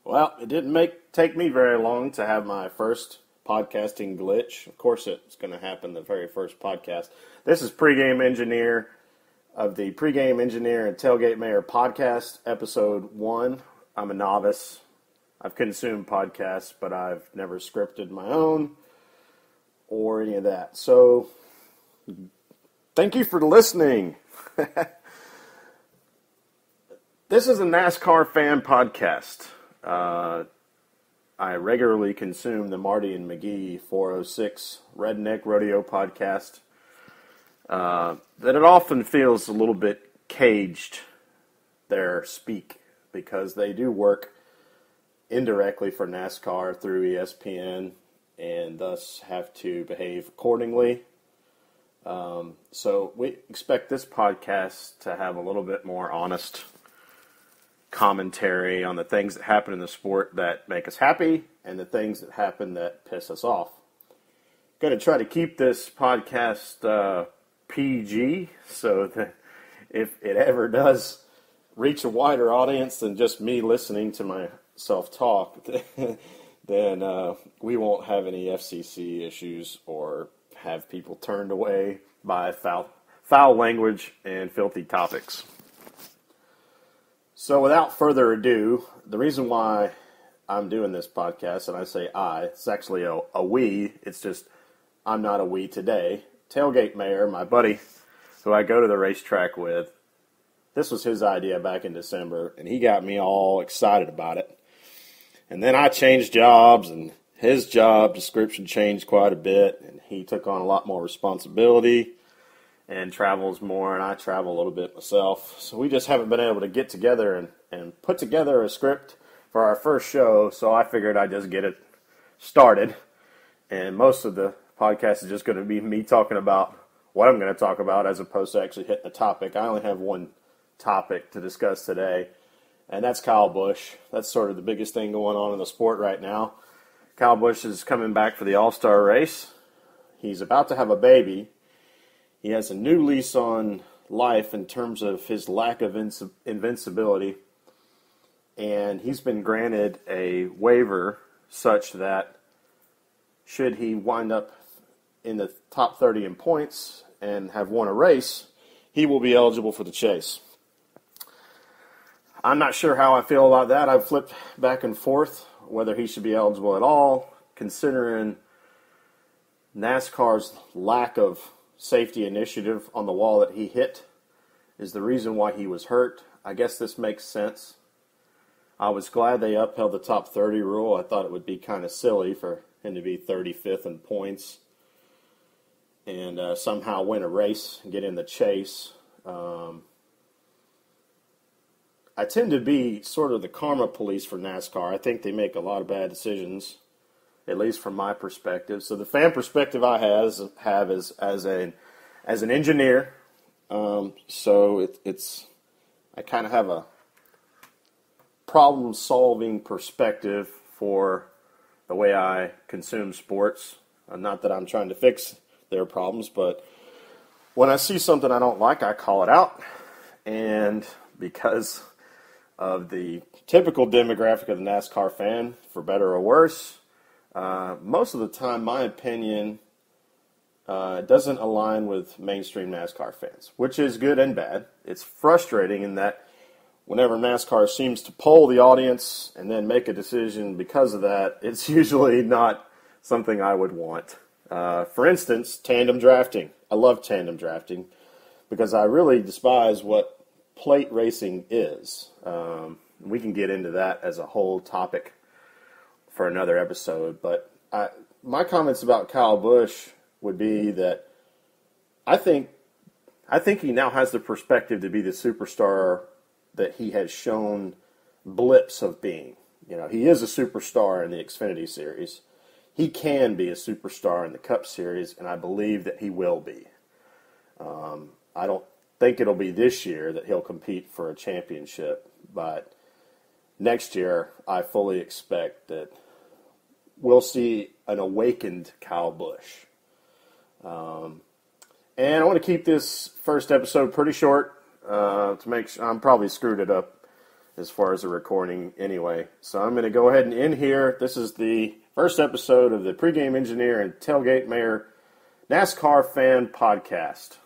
Well, it didn't take me very long to have my first podcasting glitch. Of course, it's going to happen the very first podcast. This is Pregame Engineer of the Pregame Engineer and Tailgate Mayor podcast, episode 1. I'm a novice. I've consumed podcasts, but I've never scripted my own or any of that. So, thank you for listening. This is a NASCAR fan podcast. I regularly consume the Marty and McGee 406 Redneck Rodeo podcast. That it often feels a little bit caged, their speak, because they do work indirectly for NASCAR through ESPN and thus have to behave accordingly. So we expect this podcast to have a little bit more honest commentary on the things that happen in the sport that make us happy and the things that happen that piss us off. Going to try to keep this podcast PG so that if it ever does reach a wider audience than just me listening to myself talk, then we won't have any FCC issues or have people turned away by foul language and filthy topics. So without further ado, the reason why I'm doing this podcast, and I say it's actually a we, it's just I'm not a we today. Tailgate Mayor, my buddy, who I go to the racetrack with, this was his idea back in December, and he got me all excited about it. And then I changed jobs, and his job description changed quite a bit, and he took on a lot more responsibility and travels more, and I travel a little bit myself. So we just haven't been able to get together and put together a script for our first show, so I figured I'd just get it started. And most of the podcast is just going to be me talking about what I'm going to talk about as opposed to actually hitting the topic. I only have one topic to discuss today, and that's Kyle Busch. That's sort of the biggest thing going on in the sport right now. Kyle Busch is coming back for the All-Star race. He's about to have a baby. He has a new lease on life in terms of his lack of invincibility, and he's been granted a waiver such that should he wind up in the top 30 in points and have won a race, he will be eligible for the chase. I'm not sure how I feel about that. I've flipped back and forth whether he should be eligible at all, considering NASCAR's lack of safety initiative on the wall that he hit is the reason why he was hurt. I guess this makes sense. I was glad they upheld the top 30 rule. I thought it would be kind of silly for him to be 35th in points and somehow win a race and get in the chase. I tend to be sort of the karma police for NASCAR. I think they make a lot of bad decisions, at least from my perspective. So the fan perspective I have is as an engineer. So I kind of have a problem-solving perspective for the way I consume sports. Not that I'm trying to fix their problems, but when I see something I don't like, I call it out. And because of the typical demographic of the NASCAR fan, for better or worse, most of the time, my opinion doesn't align with mainstream NASCAR fans, which is good and bad. It's frustrating in that whenever NASCAR seems to poll the audience and then make a decision because of that, it's usually not something I would want. For instance, tandem drafting. I love tandem drafting because I really despise what plate racing is. We can get into that as a whole topic for another episode, but my comments about Kyle Busch would be that I think he now has the perspective to be the superstar that he has shown blips of being. You know, he is a superstar in the Xfinity Series. He can be a superstar in the Cup Series, and I believe that he will be. I don't think it'll be this year that he'll compete for a championship, but next year I fully expect that we'll see an awakened Kyle Busch. And I want to keep this first episode pretty short to make sure. I'm probably screwed it up as far as the recording anyway. So I'm going to go ahead and end here. This is the first episode of the Pregame Engineer and Tailgate Mayor NASCAR Fan Podcast.